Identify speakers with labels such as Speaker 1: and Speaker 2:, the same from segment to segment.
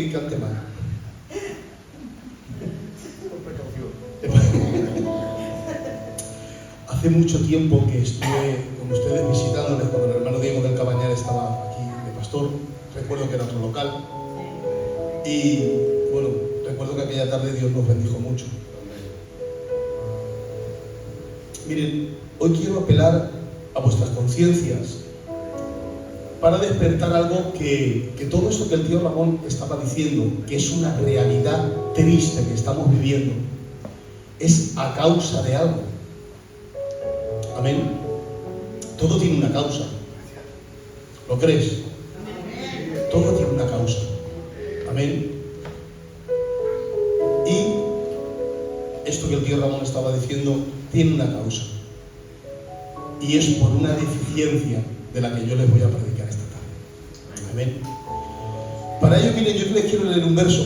Speaker 1: que cante mal. Por precaución. Hace mucho tiempo que estuve con ustedes visitándoles cuando el hermano Diego del Cabañal estaba aquí de pastor. Recuerdo que era otro local. Y bueno, recuerdo que aquella tarde Dios nos bendijo mucho. Miren, hoy quiero apelar a vuestras conciencias para despertar algo que todo esto que el tío Ramón estaba diciendo, que es una realidad triste que estamos viviendo, es a causa de algo. Amén. Todo tiene una causa. ¿Lo crees? Todo tiene una causa. Amén. Y esto que el tío Ramón estaba diciendo tiene una causa. Y es por una deficiencia de la que yo les voy a predicar esta tarde. Amén. Para ello, miren, yo les quiero leer un verso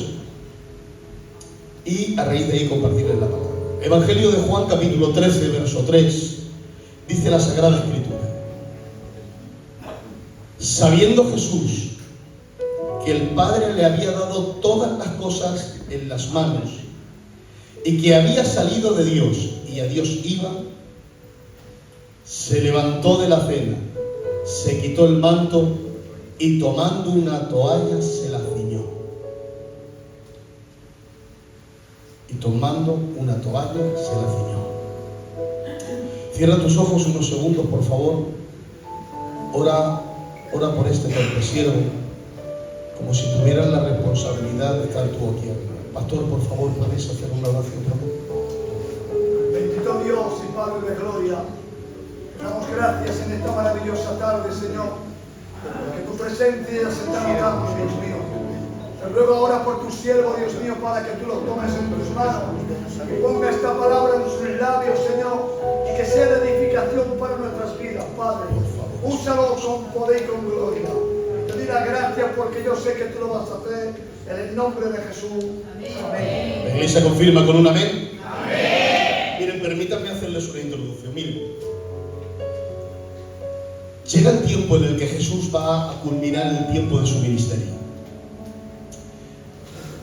Speaker 1: y a raíz de ahí compartirles la palabra. Evangelio de Juan, capítulo 13, verso 3, dice la Sagrada Escritura: sabiendo Jesús que el Padre le había dado todas las cosas en las manos y que había salido de Dios y a Dios iba, se levantó de la cena, se quitó el manto y tomando una toalla se la ciñó. Y tomando una toalla se la ciñó. Cierra tus ojos unos segundos, por favor. Ora por este torpe siervo, como si tuvieras la responsabilidad de estar tú aquí. Pastor, por favor, ¿puedes hacer una oración por mí?
Speaker 2: Bendito Dios y Padre de gloria, te damos gracias en esta maravillosa tarde, Señor, porque tu presencia se está notando, Dios mío. Te ruego ahora por tu siervo, Dios mío, para que tú lo tomes en tus manos, que ponga esta palabra en sus labios, Señor, y que sea de edificación para nuestras vidas, Padre. Úsalo con poder y con gloria. Te doy las gracias porque yo sé que tú lo vas a hacer en el nombre de Jesús. Amén.
Speaker 1: La iglesia confirma con un amén. Amén. Miren, permítanme hacerles una introducción. Miren, llega el tiempo en el que Jesús va a culminar el tiempo de su ministerio.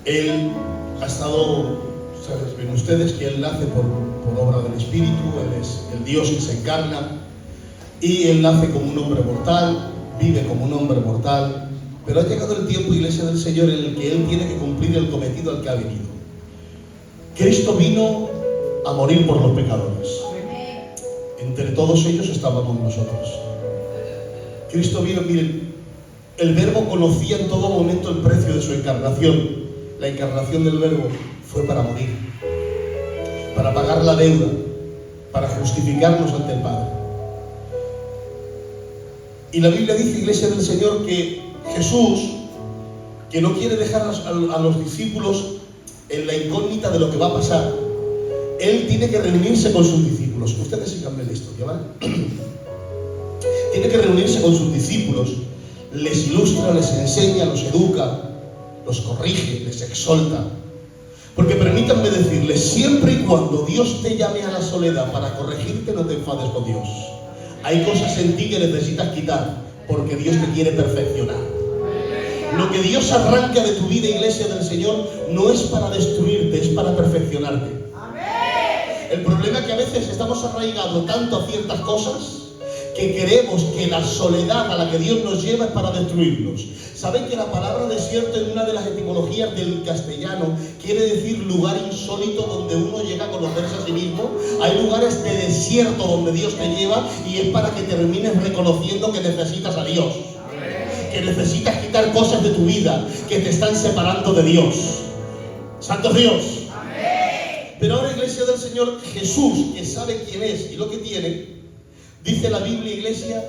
Speaker 1: Él ha estado, ¿sabes? Ven ustedes que Él nace por obra del Espíritu, Él es el Dios que se encarna, y Él nace como un hombre mortal, vive como un hombre mortal, pero ha llegado el tiempo, iglesia del Señor, en el que Él tiene que cumplir el cometido al que ha venido. Cristo vino a morir por los pecadores. Entre todos ellos estábamos nosotros. Cristo vino, miren, el Verbo conocía en todo momento el precio de su encarnación. La encarnación del Verbo fue para morir, para pagar la deuda, para justificarnos ante el Padre. Y la Biblia dice, iglesia del Señor, que Jesús, que no quiere dejar a los discípulos en la incógnita de lo que va a pasar, Él tiene que reunirse con sus discípulos. Ustedes síganme la historia, ¿vale? Tiene que reunirse con sus discípulos, les ilustra, les enseña, los educa, los corrige, les exhorta. Porque permítanme decirles, siempre y cuando Dios te llame a la soledad para corregirte, no te enfades con Dios. Hay cosas en ti que necesitas quitar, porque Dios te quiere perfeccionar. Lo que Dios arranca de tu vida, iglesia del Señor, no es para destruirte, es para perfeccionarte. El problema es que a veces estamos arraigados tanto a ciertas cosas que creemos que la soledad a la que Dios nos lleva es para destruirnos. ¿Saben que la palabra desierto en una de las etimologías del castellano quiere decir lugar insólito donde uno llega a conocerse a sí mismo? Hay lugares de desierto donde Dios te lleva y es para que termines reconociendo que necesitas a Dios. Que necesitas quitar cosas de tu vida que te están separando de Dios. ¡Santo Dios! Pero ahora, iglesia del Señor, Jesús, que sabe quién es y lo que tiene, dice la Biblia, iglesia,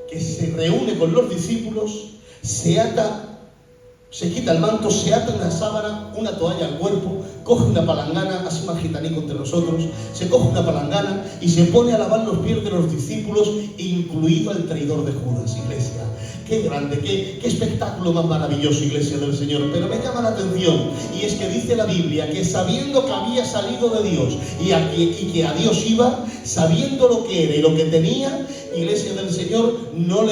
Speaker 1: que se reúne con los discípulos, se quita el manto, se ata una sábana, una toalla al cuerpo, coge una palangana, así más gitanico entre nosotros, se coge una palangana y se pone a lavar los pies de los discípulos, incluido el traidor de Judas, iglesia. Qué grande, qué espectáculo más maravilloso, iglesia del Señor. Pero me llama la atención, y es que dice la Biblia que sabiendo que había salido de Dios y que a Dios iba, sabiendo lo que era y lo que tenía, iglesia del Señor, no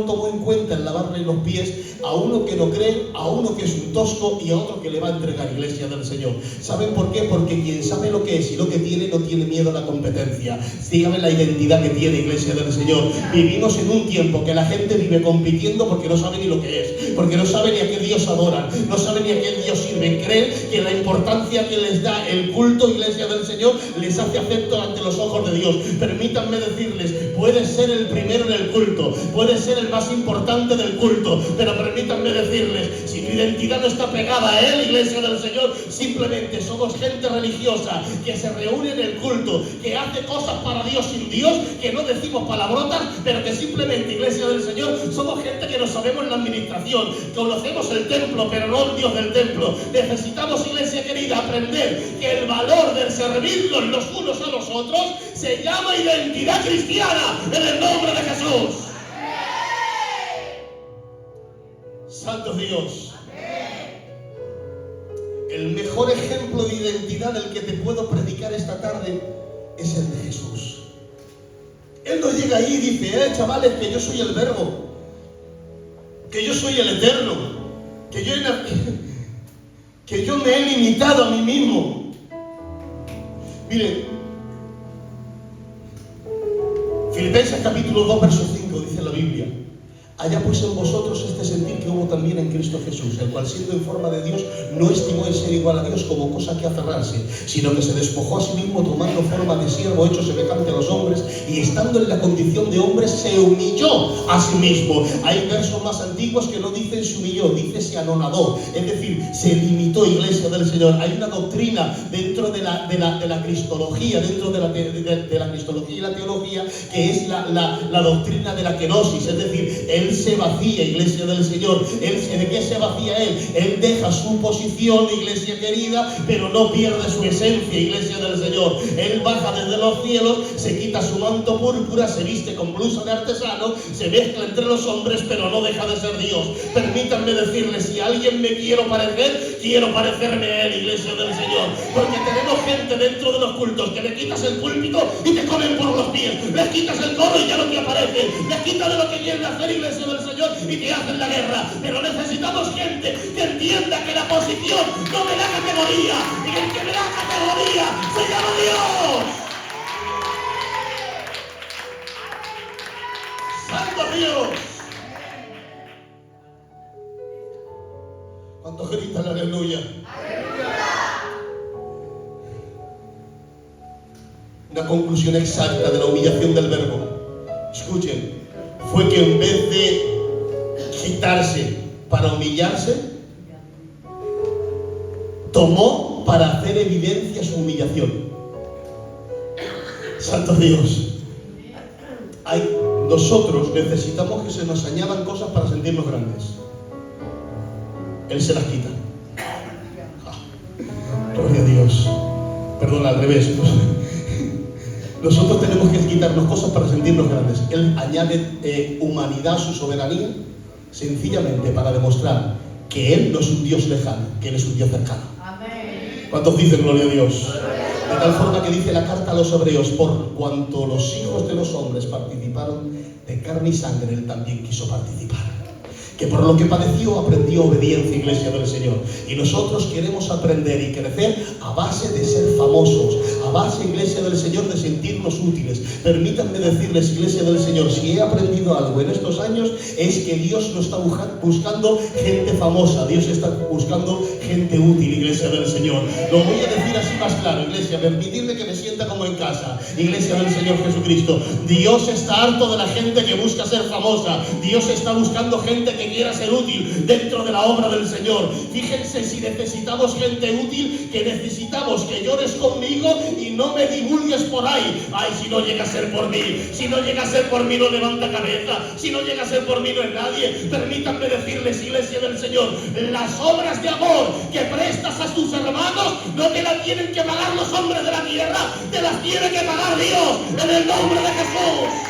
Speaker 1: tomó en cuenta el lavarle los pies a uno que no cree, a uno que es un tosco y a otro que le va a entregar, iglesia del Señor. ¿Saben por qué? Porque quien sabe lo que es y lo que tiene, no tiene miedo a la competencia. Sígame la identidad que tiene, iglesia del Señor. Vivimos en un tiempo que la gente vive compitiendo porque no sabe ni lo que es, porque no sabe ni a qué Dios adoran, no sabe ni a qué Dios sirven. Creen que la importancia que les da el culto, iglesia del Señor, les hace acepto ante los ojos de Dios. Permítanme decirles, puedes ser el primero en el culto, puedes ser el más importante del culto, pero permítanme decirles, si tu identidad no está pegada a Él, iglesia del Señor, simplemente somos gente religiosa que se reúne en el culto, que hace cosas para Dios sin Dios, que no decimos palabrotas, pero que simplemente, iglesia del Señor, somos gente que no sabemos la administración, conocemos el templo, pero no el Dios del templo. Necesitamos, iglesia querida, aprender que el valor del servirnos los unos a los otros se llama identidad cristiana, en el nombre de Jesús. Santo Dios. El mejor ejemplo de identidad del que te puedo predicar esta tarde es el de Jesús. Él no llega ahí y dice, chavales, que yo soy el Verbo, que yo soy el Eterno, que yo me he limitado a mí mismo. Miren, Filipenses capítulo 2, verso 5 dice la Biblia: haya pues en vosotros este sentir que hubo también en Cristo Jesús, el cual siendo en forma de Dios no estimó el ser igual a Dios como cosa que aferrarse, sino que se despojó a sí mismo tomando forma de siervo, hecho semejante a los hombres, y estando en la condición de hombre se humilló a sí mismo. Hay versos más antiguos que no dicen se humilló, dice se anonadó, es decir, se limitó, iglesia del Señor. Hay una doctrina dentro de la cristología, dentro de la cristología y la teología, que es la doctrina de la kenosis, es decir, Él se vacía, iglesia del Señor. ¿De qué se vacía Él? Él deja su posición, iglesia querida, pero no pierde su esencia, iglesia del Señor. Él baja desde los cielos, se quita su manto púrpura, se viste con blusa de artesano, se mezcla entre los hombres, pero no deja de ser Dios. Permítanme decirles, si a alguien me quiero parecer, quiero parecerme a Él, iglesia del Señor. Porque tenemos gente dentro de los cultos que le quitas el púlpito y te comen por los pies, les quitas el coro y ya no te aparece, les quitas de lo que quieren hacer, iglesia del Señor, y te hacen la guerra. Pero necesitamos gente que entienda que la posición no me da categoría, y el que me da categoría se llama Dios. ¡Santo Dios! ¿Cuántos gritan aleluya? Una conclusión exacta de la humillación del Verbo, escuchen, fue que en vez de quitarse para humillarse, tomó para hacer evidencia su humillación. Santo Dios. Nosotros necesitamos que se nos añadan cosas para sentirnos grandes. Él se las quita. Gloria a Dios. Perdón, al revés. Nosotros tenemos que quitarnos cosas para sentirnos grandes. Él añade humanidad a su soberanía, sencillamente para demostrar que Él no es un Dios lejano, que Él es un Dios cercano. Amén. ¿Cuántos dicen gloria a Dios? De tal forma que dice la carta a los hebreos: por cuanto los hijos de los hombres participaron de carne y sangre, Él también quiso participar. Que por lo que padeció aprendió obediencia, iglesia del Señor. Y nosotros queremos aprender y crecer a base de ser famosos, a base, iglesia del Señor, de sentirnos útiles. Permítanme decirles, iglesia del Señor, si he aprendido algo en estos años, es que Dios no está buscando gente famosa, Dios está buscando gente útil, iglesia del Señor. Lo voy a decir así más claro, iglesia, permitidme que me sienta como en casa, iglesia del Señor Jesucristo. Dios está harto de la gente que busca ser famosa. Dios está buscando gente que quiera ser útil dentro de la obra del Señor. Fíjense, si necesitamos gente útil, que necesitamos que llores conmigo y no me divulgues por ahí. Ay, si no llega a ser por mí, si no llega a ser por mí, no levanta cabeza. Si no llega a ser por mí, no es nadie. Permítanme decirles, iglesia del Señor, las obras de amor que prestas a tus hermanos no te las tienen que pagar los hombres de la tierra, te las tiene que pagar Dios, en el nombre de Jesús.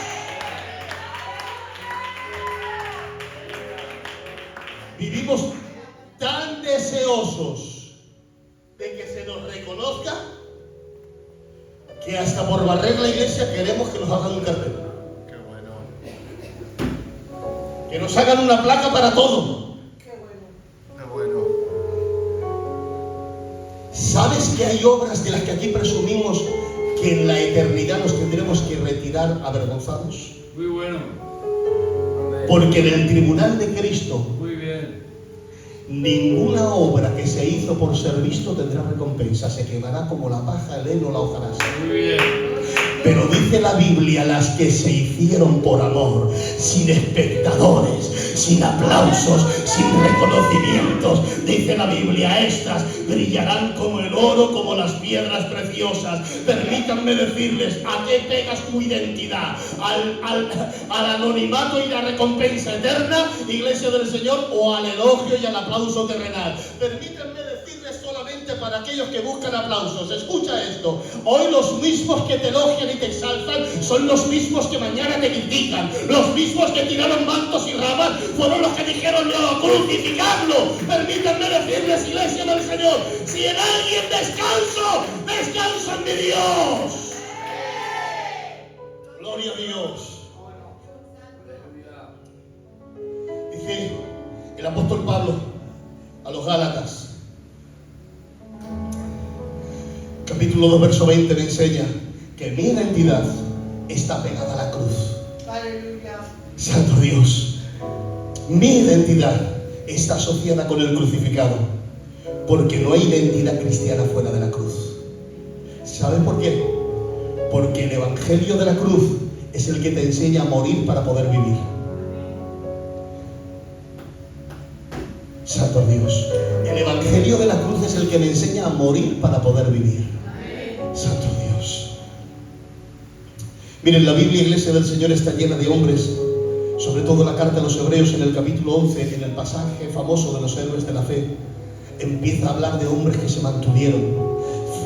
Speaker 1: Vivimos tan deseosos de que se nos reconozca que hasta por barrer la iglesia queremos que nos hagan un cartel. Que nos hagan una placa para todo.
Speaker 2: Qué bueno.
Speaker 1: ¿Sabes que hay obras de las que aquí presumimos que en la eternidad nos tendremos que retirar avergonzados?
Speaker 3: Muy bueno.
Speaker 1: Porque en el tribunal de Cristo,
Speaker 3: Muy bien.
Speaker 1: ninguna obra que se hizo por ser visto tendrá recompensa. Se quemará como la paja, el heno, la hojarasca.
Speaker 3: Muy bien.
Speaker 1: Pero dice la Biblia, las que se hicieron por amor, sin espectadores, sin aplausos, sin reconocimientos, dice la Biblia, estas brillarán como el oro, como las piedras preciosas. Permítanme decirles, ¿a qué pegas tu identidad? ¿Al anonimato y la recompensa eterna, Iglesia del Señor, o al elogio y al aplauso terrenal? Permítanme decirles solamente para aquellos que buscan aplausos, escucha esto, hoy los mismos que te elogian y te exaltan son los mismos que mañana te critican. Los mismos que tiraron mantos y ramas fueron los que dijeron no, crucificadlo. Permítanme decirles, Iglesia del Señor, si en alguien descanso, descanso en mi Dios. Gloria a Dios. Dice el apóstol Pablo a los Gálatas, capítulo 2, verso 20, me enseña que mi identidad está pegada a la cruz.
Speaker 2: Aleluya.
Speaker 1: Santo Dios, mi identidad está asociada con el crucificado, porque no hay identidad cristiana fuera de la cruz. ¿Sabes por qué? Porque el evangelio de la cruz es el que te enseña a morir para poder vivir. Santo Dios, el evangelio de la cruz es el que me enseña a morir para poder vivir. Santo Dios. Miren, la Biblia, Iglesia del Señor, está llena de hombres, sobre todo la carta a los Hebreos en el capítulo 11, en el pasaje famoso de los héroes de la fe, empieza a hablar de hombres que se mantuvieron,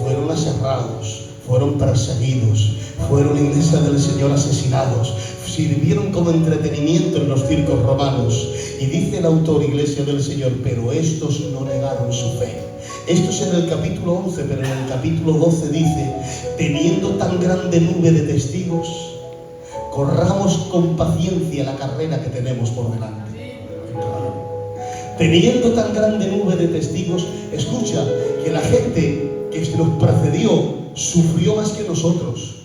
Speaker 1: fueron aserrados, fueron perseguidos, fueron, Iglesia del Señor, asesinados, sirvieron como entretenimiento en los circos romanos. Y dice el autor, Iglesia del Señor, pero estos no negaron su fe. Esto es en el capítulo 11, pero en el capítulo 12 dice, teniendo tan grande nube de testigos, corramos con paciencia la carrera que tenemos por delante. Teniendo tan grande nube de testigos, escucha, que la gente que nos precedió sufrió más que nosotros.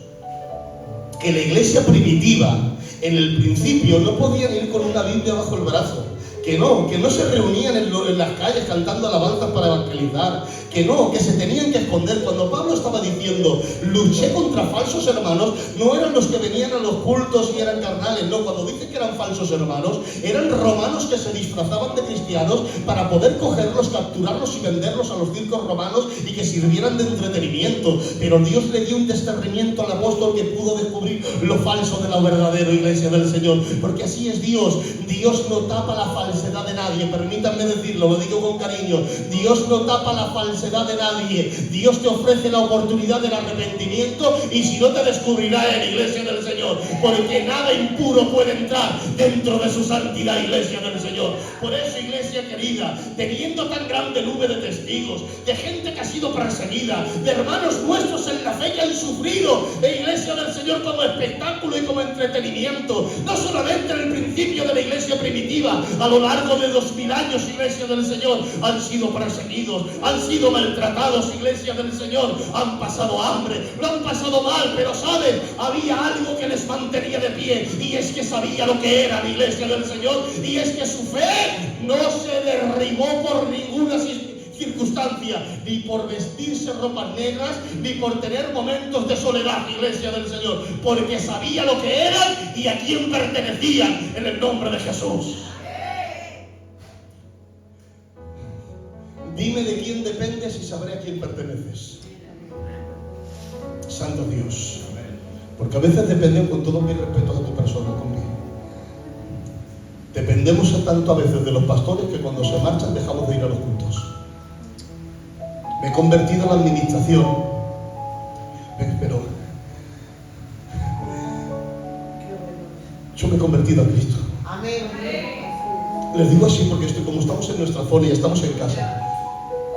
Speaker 1: Que la iglesia primitiva, en el principio, no podían ir con una Biblia bajo el brazo. Que no se reunían en las calles cantando alabanzas para evangelizar, que se tenían que esconder. Cuando Pablo estaba diciendo, luché contra falsos hermanos, no eran los que venían a los cultos y eran carnales, no, cuando dice que eran falsos hermanos, eran romanos que se disfrazaban de cristianos para poder cogerlos, capturarlos y venderlos a los circos romanos y que sirvieran de entretenimiento. Pero Dios le dio un discernimiento al apóstol que pudo descubrir lo falso de lo verdadero, Iglesia del Señor, porque así es Dios. Dios no tapa la falsedad de nadie, permítanme decirlo, lo digo con cariño. Dios no tapa la falsedad de nadie. Dios te ofrece la oportunidad del arrepentimiento y si no te descubrirá en Iglesia del Señor, porque nada impuro puede entrar dentro de su santidad, Iglesia del Señor. Por eso, Iglesia querida, teniendo tan grande nube de testigos, de gente que ha sido perseguida, de hermanos nuestros en la fe que han sufrido de Iglesia del Señor como espectáculo y como entretenimiento, no solamente en el principio de la iglesia primitiva, a lo largo de 2000 años, Iglesia del Señor, han sido perseguidos, han sido maltratados, Iglesia del Señor, han pasado hambre, lo han pasado mal, pero ¿saben? Había algo que les mantenía de pie, y es que sabía lo que era la Iglesia del Señor, y es que su fe no se derribó por ninguna circunstancia, ni por vestirse ropas negras, ni por tener momentos de soledad, Iglesia del Señor, porque sabía lo que eran y a quién pertenecían, en el nombre de Jesús. Dime de quién dependes y sabré a quién perteneces. Santo Dios. Porque a veces dependemos, con todo mi respeto a tu persona, conmigo. Dependemos tanto a veces de los pastores que cuando se marchan dejamos de ir a los cultos. Me he convertido en la administración, pero yo me he convertido a Cristo.
Speaker 2: Amén.
Speaker 1: Les digo así porque como estamos en nuestra zona y estamos en casa,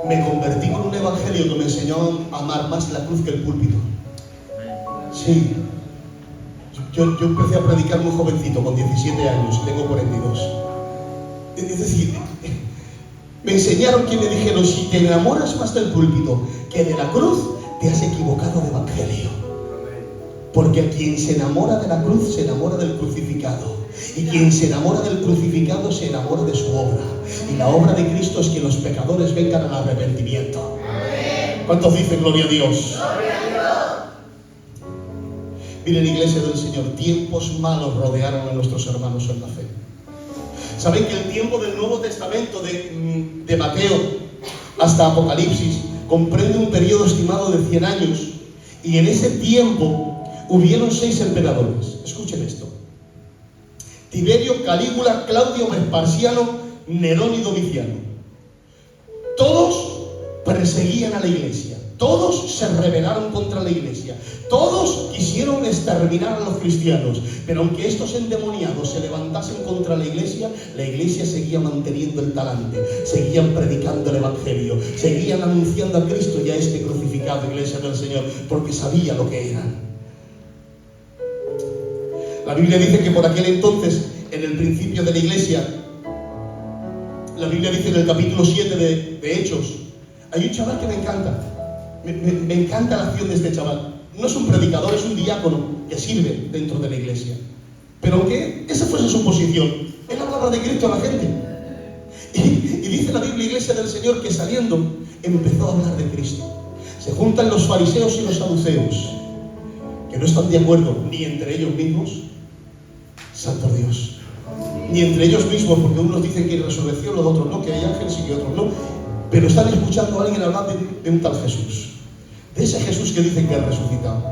Speaker 1: me convertí con un evangelio que me enseñó a amar más la cruz que el púlpito. Sí, Yo empecé a predicar muy jovencito, con 17 años, y tengo 42. Es decir, me enseñaron que me dijeron, si te enamoras más del púlpito que de la cruz, te has equivocado de evangelio. Porque quien se enamora de la cruz se enamora del crucificado. Y quien se enamora del crucificado se enamora de su obra. Y la obra de Cristo es que los pecadores vengan al arrepentimiento. ¿Cuántos dicen gloria a Dios? Gloria a Dios. Miren, iglesia del Señor, tiempos malos rodearon a nuestros hermanos en la fe. Saben que el tiempo del Nuevo Testamento, de Mateo hasta Apocalipsis, comprende un periodo estimado de 100 años. Y en ese tiempo hubieron 6 emperadores. Escuchen esto: Tiberio, Calígula, Claudio, Vespasiano, Nerón y Domiciano. Todos perseguían a la iglesia. Todos se rebelaron contra la iglesia. Todos quisieron exterminar a los cristianos. Pero aunque estos endemoniados se levantasen contra la iglesia seguía manteniendo el talante. Seguían predicando el evangelio. Seguían anunciando a Cristo y a este crucificado, iglesia del Señor, porque sabía lo que eran. La Biblia dice que por aquel entonces, en el principio de la iglesia, la Biblia dice en el capítulo 7 de Hechos, hay un chaval que me encanta. Me encanta la acción de este chaval. No es un predicador, es un diácono que sirve dentro de la iglesia. Pero aunque esa fuese su posición, él hablaba de Cristo a la gente. Y dice la Biblia, iglesia del Señor, que saliendo empezó a hablar de Cristo. Se juntan los fariseos y los saduceos, que no están de acuerdo ni entre ellos mismos, santo Dios, ni entre ellos mismos, porque unos dicen que hay resurrección, los otros no, que hay ángeles y que otros no, pero están escuchando a alguien hablar de un tal Jesús, de ese Jesús que dicen que ha resucitado.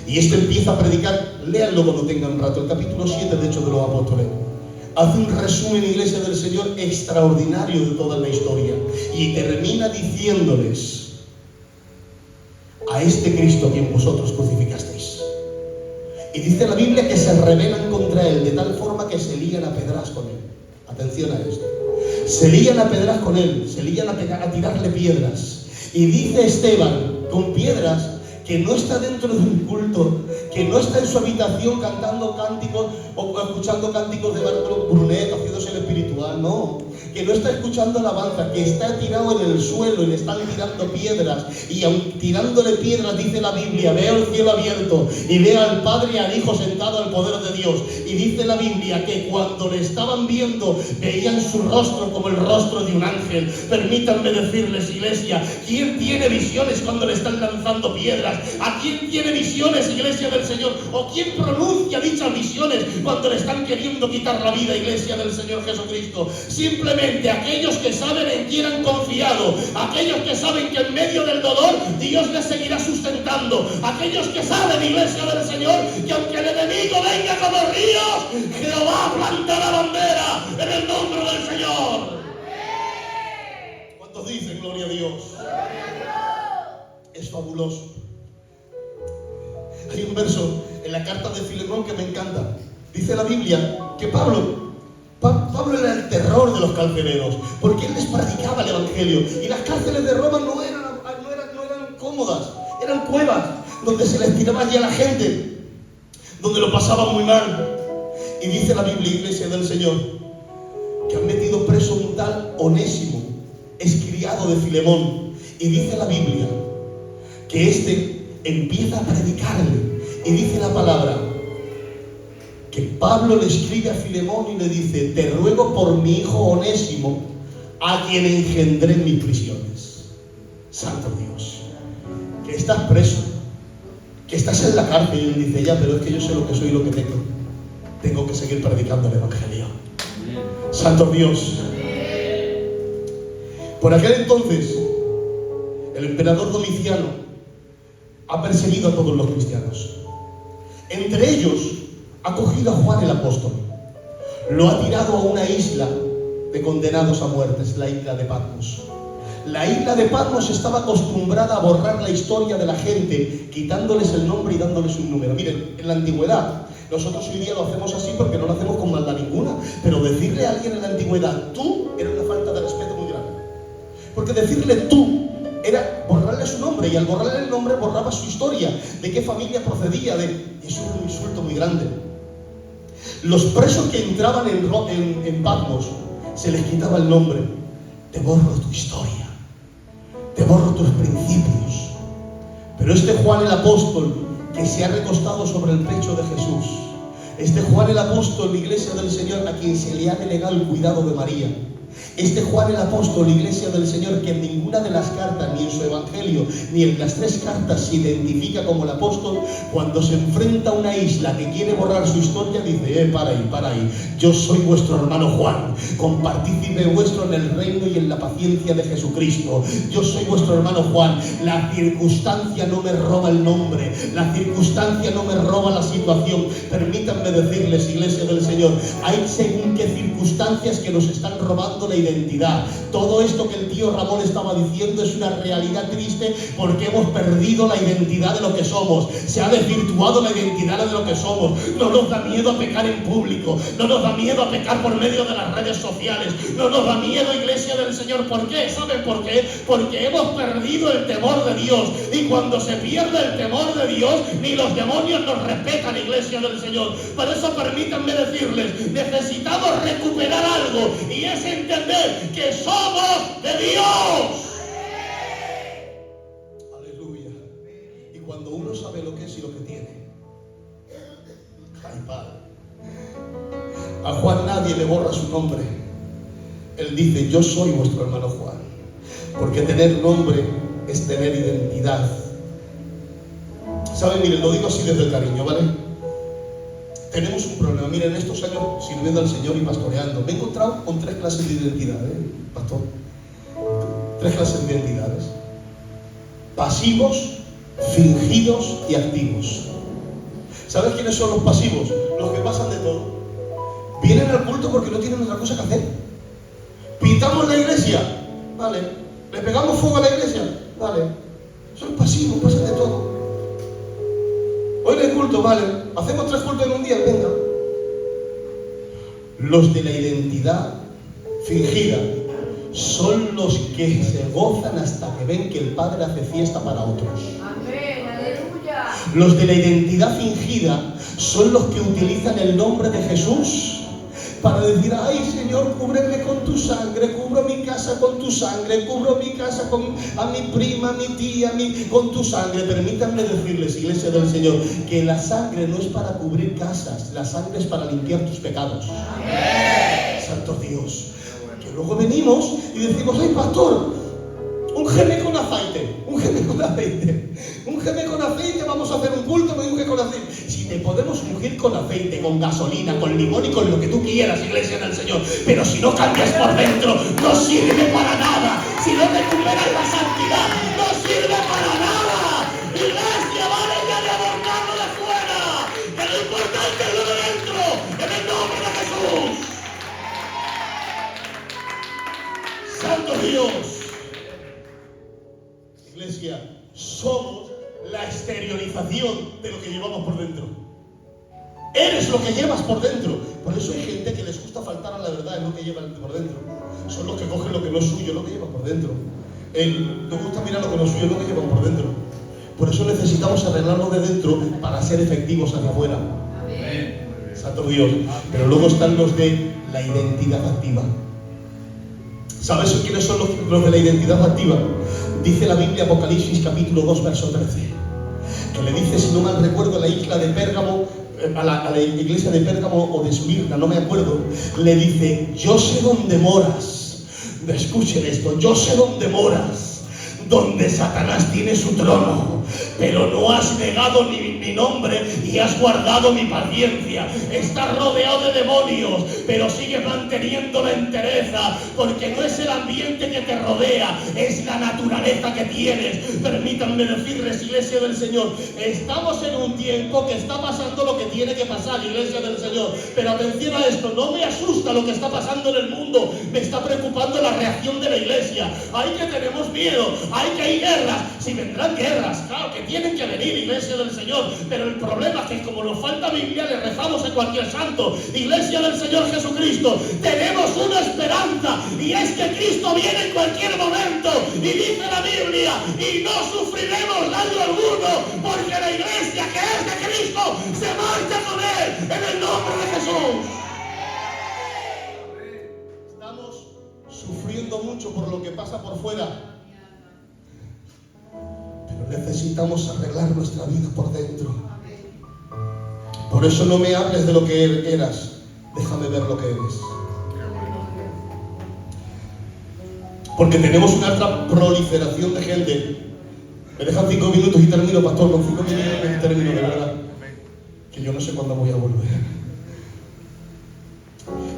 Speaker 1: Y este empieza a predicar, léanlo cuando tengan un rato, el capítulo 7 de Hechos de los Apóstoles. Hace un resumen, iglesia del Señor, extraordinario de toda la historia, y termina diciéndoles: a este Cristo a quien vosotros crucificasteis. Y dice la Biblia que se rebelan contra él de tal forma que se lían a pedras con él. Atención a esto. Se lían a pedras con él, se lían a tirarle piedras. Y dice Esteban, con piedras, que no está dentro de un culto, que no está en su habitación cantando cánticos o escuchando cánticos de Bartolomé Brunet, haciéndose el espiritual, no. Que no está escuchando alabanza, que está tirado en el suelo y le están tirando piedras. Y aun tirándole piedras, dice la Biblia, veo el cielo abierto y veo al Padre y al Hijo sentado al poder de Dios. Y dice la Biblia que cuando le estaban viendo, veían su rostro como el rostro de un ángel. Permítanme decirles, iglesia, ¿quién tiene visiones cuando le están lanzando piedras? ¿A quién tiene visiones, iglesia del Señor? ¿O quién pronuncia dichas visiones cuando le están queriendo quitar la vida, iglesia del Señor Jesucristo? Simplemente aquellos que saben en quién han confiado, aquellos que saben que en medio del dolor Dios les seguirá sustentando, aquellos que saben, iglesia del Señor, que aunque el enemigo venga como ríos, Jehová plantará bandera en el nombre del Señor. ¿Cuántos dicen gloria a Dios? Es fabuloso. Hay un verso en la carta de Filemón que me encanta. Dice la Biblia que Pablo era el terror de los carceleros, porque él les predicaba el evangelio. Y las cárceles de Roma no eran cómodas, eran cuevas donde se les tiraba allí a la gente, donde lo pasaban muy mal. Y dice la Biblia, iglesia del Señor, que han metido preso un tal Onésimo, excriado de Filemón. Y dice la Biblia que este empieza a predicarle. Y dice la palabra que Pablo le escribe a Filemón y le dice: te ruego por mi hijo Onésimo, a quien engendré en mis prisiones. Santo Dios, que estás preso, que estás en la cárcel. Y él dice: ya, pero es que yo sé lo que soy y lo que tengo. Tengo que seguir predicando el evangelio. Santo Dios. Por aquel entonces, el emperador Domiciano ha perseguido a todos los cristianos. Entre ellos ha cogido a Juan el apóstol, lo ha tirado a una isla de condenados a muertes, la isla de Patmos. La isla de Patmos estaba acostumbrada a borrar la historia de la gente, quitándoles el nombre y dándoles un número. Miren, en la antigüedad, nosotros hoy día lo hacemos así porque no lo hacemos con maldad ninguna, pero decirle a alguien en la antigüedad tú era una falta de respeto muy grande. Porque decirle tú era borrarle su nombre, y al borrarle el nombre borraba su historia, de qué familia procedía, y eso era un insulto muy grande. Los presos que entraban en Patmos, se les quitaba el nombre. Te borro tu historia, te borro tus principios. Pero este Juan el apóstol, que se ha recostado sobre el pecho de Jesús, este Juan el apóstol, la iglesia del Señor, a quien se le ha delegado el cuidado de María, este Juan el apóstol, la iglesia del Señor, que en ninguna de las cartas, ni en su evangelio, ni en las 3 cartas se identifica como el apóstol, cuando se enfrenta a una isla que quiere borrar su historia, dice, para ahí, yo soy vuestro hermano Juan, compartícipe vuestro en el reino y en la paciencia de Jesucristo. Yo soy vuestro hermano Juan. La circunstancia no me roba el nombre, la circunstancia no me roba la situación. Permítanme decirles, iglesia del Señor, hay según qué circunstancias que nos están robando la identidad. Todo esto que el tío Ramón estaba diciendo es una realidad triste, porque hemos perdido la identidad de lo que somos. Se ha desvirtuado la identidad de lo que somos. No nos da miedo a pecar en público, no nos da miedo a pecar por medio de las redes sociales, no nos da miedo, iglesia del Señor. ¿Por qué? ¿Saben por qué? Porque hemos perdido el temor de Dios, y cuando se pierde el temor de Dios, ni los demonios nos respetan, iglesia del Señor. Por eso permítanme decirles, necesitamos recuperar algo, y es entender que somos de Dios. Aleluya. Y cuando uno sabe lo que es y lo que tiene, ay, Padre, a Juan nadie le borra su nombre. Él dice, yo soy vuestro hermano Juan. Porque tener nombre es tener identidad. ¿Saben? Miren, lo digo así desde el cariño, ¿vale? Tenemos un problema. Miren, estos años sirviendo al Señor y pastoreando, me he encontrado con 3 clases de identidad, pastor. 3 clases de identidades: pasivos, fingidos y activos. ¿Sabes quiénes son los pasivos? Los que pasan de todo. Vienen al culto porque no tienen otra cosa que hacer. Pintamos la iglesia, vale. Le pegamos fuego a la iglesia, vale. Son pasivos, pasan de todo. Hoy en el culto, vale. Hacemos 3 cultos en un día, venga. Los de la identidad fingida son los que se gozan hasta que ven que el Padre hace fiesta para otros.
Speaker 3: Amén, aleluya.
Speaker 1: Los de la identidad fingida son los que utilizan el nombre de Jesús para decir, ay Señor, cúbreme con tu sangre, cubro mi casa con tu sangre, cubro mi casa a mi prima, a mi tía, con tu sangre. Permítanme decirles, iglesia del Señor, que la sangre no es para cubrir casas, la sangre es para limpiar tus pecados. Amén. Santo Dios. Que luego venimos y decimos, ay pastor, úngeme con aceite, úngeme con aceite, úngeme con aceite, vamos a hacer un culto, me unge con aceite. Si te podemos ungir con aceite, con gasolina, con limón y con lo que tú quieras, iglesia del Señor, pero si no cambias por dentro, no sirve para nada. Si no recuperas la santidad, no sirve para nada. Iglesia, vale ya de abortarlo de fuera, que lo importante es lo de dentro, en el nombre de Jesús. Santo Dios. Iglesia, somos la exteriorización de lo que llevamos por dentro. Eres lo que llevas por dentro. Por eso hay gente que les gusta faltar a la verdad en lo que llevan por dentro. Son los que cogen lo que no es suyo, lo que llevan por dentro. Les gusta mirar lo que no es suyo, lo que llevan por dentro. Por eso necesitamos arreglarlo de dentro para ser efectivos hacia afuera. Amén. Santo Dios. Pero luego están los de la identidad activa. ¿Sabes quiénes son los de la identidad activa? Dice la Biblia, Apocalipsis capítulo 2, verso 13, que le dice, si no mal recuerdo, a la isla de Pérgamo, a la iglesia de Pérgamo o de Esmirna, no me acuerdo, le dice, yo sé dónde moras. Escuchen esto, yo sé dónde moras, donde Satanás tiene su trono, pero no has negado mi nombre y has guardado mi paciencia. Estás rodeado de demonios, pero sigues manteniendo la entereza, porque no es el ambiente que te rodea, es la naturaleza que tienes. Permítanme decirles, iglesia del Señor, estamos en un tiempo que está pasando lo que tiene que pasar, iglesia del Señor. Pero atención a esto, no me asusta lo que está pasando en el mundo, me está preocupando la reacción de la iglesia. Hay que tenemos miedo, hay que hay guerras, si vendrán guerras, claro que tienen que venir, iglesia del Señor, pero el problema es que como nos falta Biblia, le rezamos a cualquier santo. Iglesia del Señor Jesucristo, tenemos una esperanza, y es que Cristo viene en cualquier momento, y dice la Biblia, y no sufriremos daño alguno, porque la iglesia que es de Cristo se marcha con Él en el nombre de Jesús. Estamos sufriendo mucho por lo que pasa por fuera, pero necesitamos arreglar nuestra vida por dentro. Por eso no me hables de lo que eras, déjame ver lo que eres. Porque tenemos una alta proliferación de gente. Me dejan 5 minutos y termino, pastor, con 5 minutos y termino, de verdad. Que yo no sé cuándo voy a volver.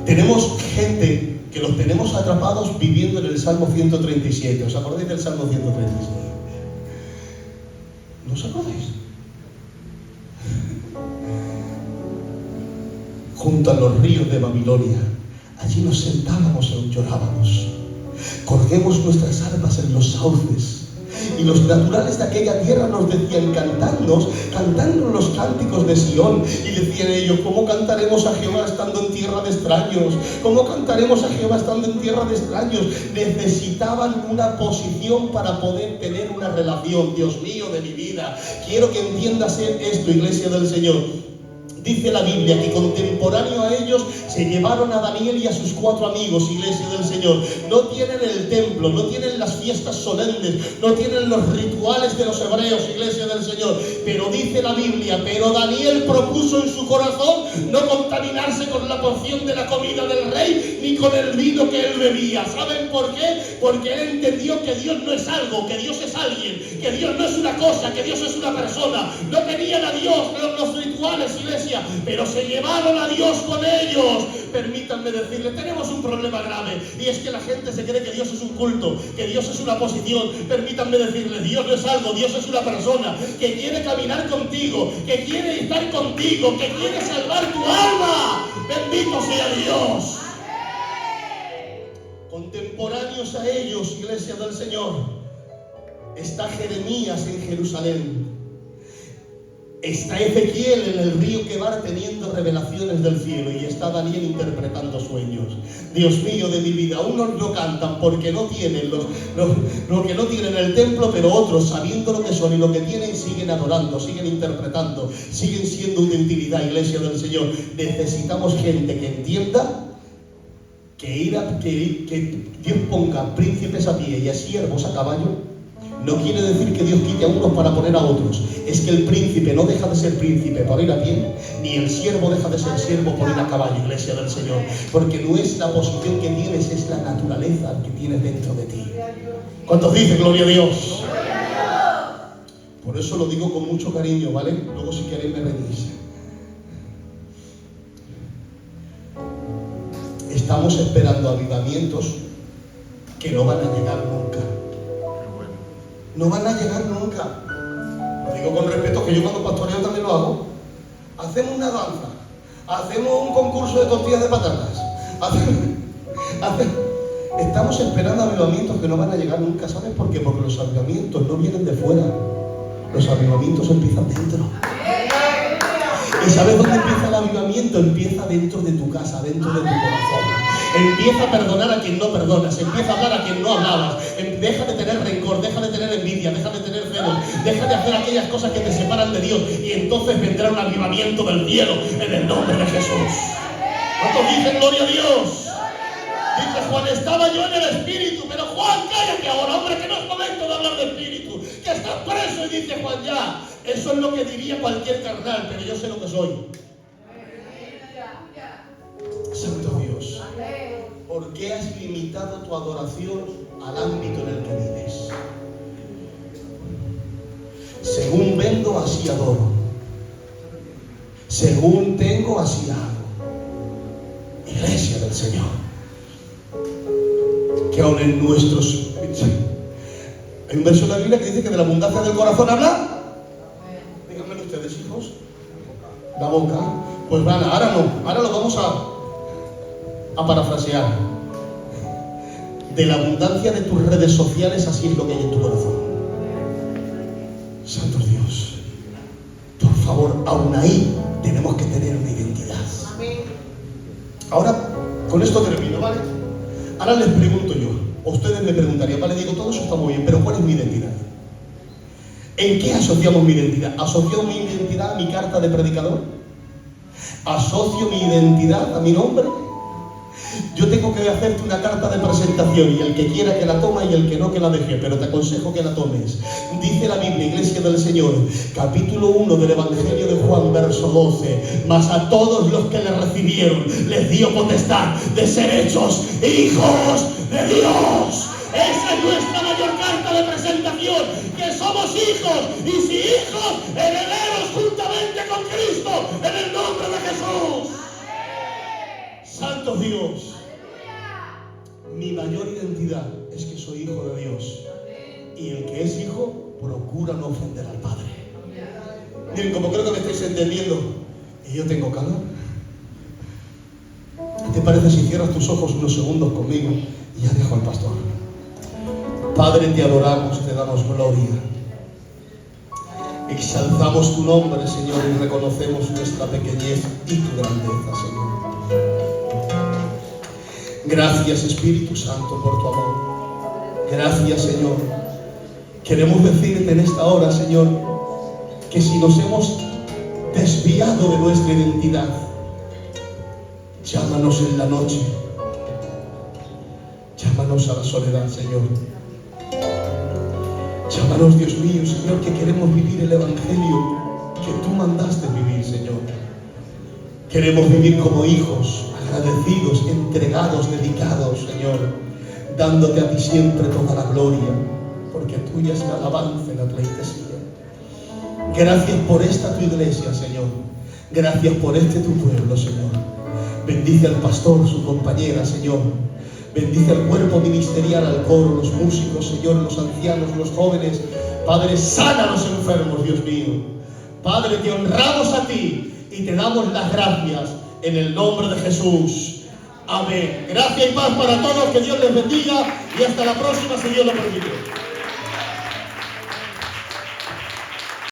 Speaker 1: Tenemos gente que los tenemos atrapados viviendo en el Salmo 137. ¿Os acordáis del Salmo 137? ¿No os acordáis? Junto a los ríos de Babilonia, allí nos sentábamos y llorábamos. Colguemos nuestras arpas en los sauces. Y los naturales de aquella tierra nos decían, cantadnos los cánticos de Sión. Y decían ellos, ¿cómo cantaremos a Jehová estando en tierra de extraños? ¿Cómo cantaremos a Jehová estando en tierra de extraños? Necesitaban una posición para poder tener una relación. Dios mío de mi vida, quiero que entiendas esto, iglesia del Señor. Dice la Biblia que contemporáneo a ellos se llevaron a Daniel y a sus 4 amigos, iglesia del Señor. No tienen el templo, no tienen las fiestas solemnes, no tienen los rituales de los hebreos, iglesia del Señor. Pero dice la Biblia, pero Daniel propuso en su corazón no contaminarse con la porción de la comida del rey, ni con el vino que él bebía. ¿Saben por qué? Porque él entendió que Dios no es algo, que Dios es alguien, que Dios no es una cosa, que Dios es una persona. No tenían a Dios, los rituales, iglesia, pero se llevaron a Dios con ellos. Permítanme decirle, tenemos un problema grave, y es que la gente se cree que Dios es un culto, que Dios es una posición. Permítanme decirle, Dios no es algo, Dios es una persona que quiere caminar contigo, que quiere estar contigo, que quiere salvar tu alma. Bendito sea Dios. Contemporáneos a ellos, iglesia del Señor, está Jeremías en Jerusalén. Está Ezequiel en el río Quebar teniendo revelaciones del cielo, y está Daniel interpretando sueños. Dios mío de mi vida, unos no cantan porque no tienen lo que no tienen el templo, pero otros, sabiendo lo que son y lo que tienen, siguen adorando, siguen interpretando, siguen siendo una intimidad, iglesia del Señor. Necesitamos gente que entienda que Dios ponga príncipes a pie y a siervos a caballo. No quiere decir que Dios quite a unos para poner a otros. Es que el príncipe no deja de ser príncipe por ir a pie, ni el siervo deja de ser siervo por ir a caballo, iglesia del Señor. Porque no es la posición que tienes, es la naturaleza que tienes dentro de ti. ¿Cuántos dicen gloria a Dios? Por eso lo digo con mucho cariño, ¿vale? Luego si queréis me venís. Estamos esperando avivamientos que no van a llegar nunca. No van a llegar nunca. Lo digo con respeto, que yo cuando pastoreo también lo hago. Hacemos una danza, hacemos un concurso de tortillas de patatas. Estamos esperando avivamientos que no van a llegar nunca. ¿Sabes por qué? Porque los avivamientos no vienen de fuera. Los avivamientos empiezan dentro. ¿Y sabes dónde empieza el avivamiento? Empieza dentro de tu casa, dentro de tu corazón. Empieza a perdonar a quien no perdonas, empieza a hablar a quien no hablabas. Deja de tener rencor, deja de tener envidia, deja de tener celos, deja de hacer aquellas cosas que te separan de Dios, y entonces vendrá un avivamiento del cielo en el nombre de Jesús. ¿Cuántos dicen gloria a Dios? Dice Juan, estaba yo en el Espíritu, pero Juan, cállate ahora, hombre, que no es momento de hablar de Espíritu, que estás preso. Y dice Juan, ya, eso es lo que diría cualquier carnal, pero yo sé lo que soy. Santo Dios, ¿por qué has limitado tu adoración al ámbito en el que vives? Según vendo, así adoro. Según tengo, así hago. Iglesia del Señor, que aún en nuestros... Hay un verso en la Biblia que dice que de la abundancia del corazón habla. Díganmelo ustedes, hijos. La boca. Pues van, ahora no, ahora lo vamos a parafrasear. De la abundancia de tus redes sociales, así es lo que hay en tu corazón. Santo Dios, por favor, aún ahí tenemos que tener una identidad. Ahora, con esto termino, ¿vale? Ahora les pregunto yo, ustedes me preguntarían, vale, digo, todo eso está muy bien, pero ¿cuál es mi identidad? ¿En qué asociamos mi identidad? ¿Asociamos mi identidad a mi carta de predicador? Asocio mi identidad a mi nombre. Yo tengo que hacerte una carta de presentación y el que quiera que la tome y el que no que la deje, pero te aconsejo que la tomes. Dice la Biblia, Iglesia del Señor, capítulo 1 del Evangelio de Juan, verso 12: mas a todos los que le recibieron les dio potestad de ser hechos hijos de Dios. Esa es nuestra mayor carta de presentación, que somos hijos, y si hijos, herederos juntamente con Cristo, en el nombre de Jesús. Santo Dios, mi mayor identidad es que soy hijo de Dios, y el que es hijo procura no ofender al Padre. Miren, como creo que me estáis entendiendo, y yo tengo calor, ¿qué te parece si cierras tus ojos unos segundos conmigo y ya dejo al pastor? Padre, te adoramos, te damos gloria, exaltamos tu nombre, Señor, y reconocemos nuestra pequeñez y tu grandeza, Señor. Gracias, Espíritu Santo, por tu amor. Gracias, Señor. Queremos decirte en esta hora, Señor, que si nos hemos desviado de nuestra identidad, llámanos en la noche. Llámanos a la soledad, Señor. Llámanos, Dios mío, Señor, que queremos vivir el Evangelio que tú mandaste vivir, Señor. Queremos vivir como hijos, agradecidos, entregados, dedicados, Señor, dándote a ti siempre toda la gloria, porque tuya es la alabanza y la pleitesía. Gracias por esta tu iglesia, Señor. Gracias por este tu pueblo, Señor. Bendice al pastor, su compañera, Señor. Bendice al cuerpo ministerial, al coro, los músicos, Señor, los ancianos, los jóvenes. Padre, sana a los enfermos, Dios mío. Padre, te honramos a ti y te damos las gracias en el nombre de Jesús. Amén. Gracias y paz para todos. Que Dios les bendiga y hasta la próxima, si Dios lo permite.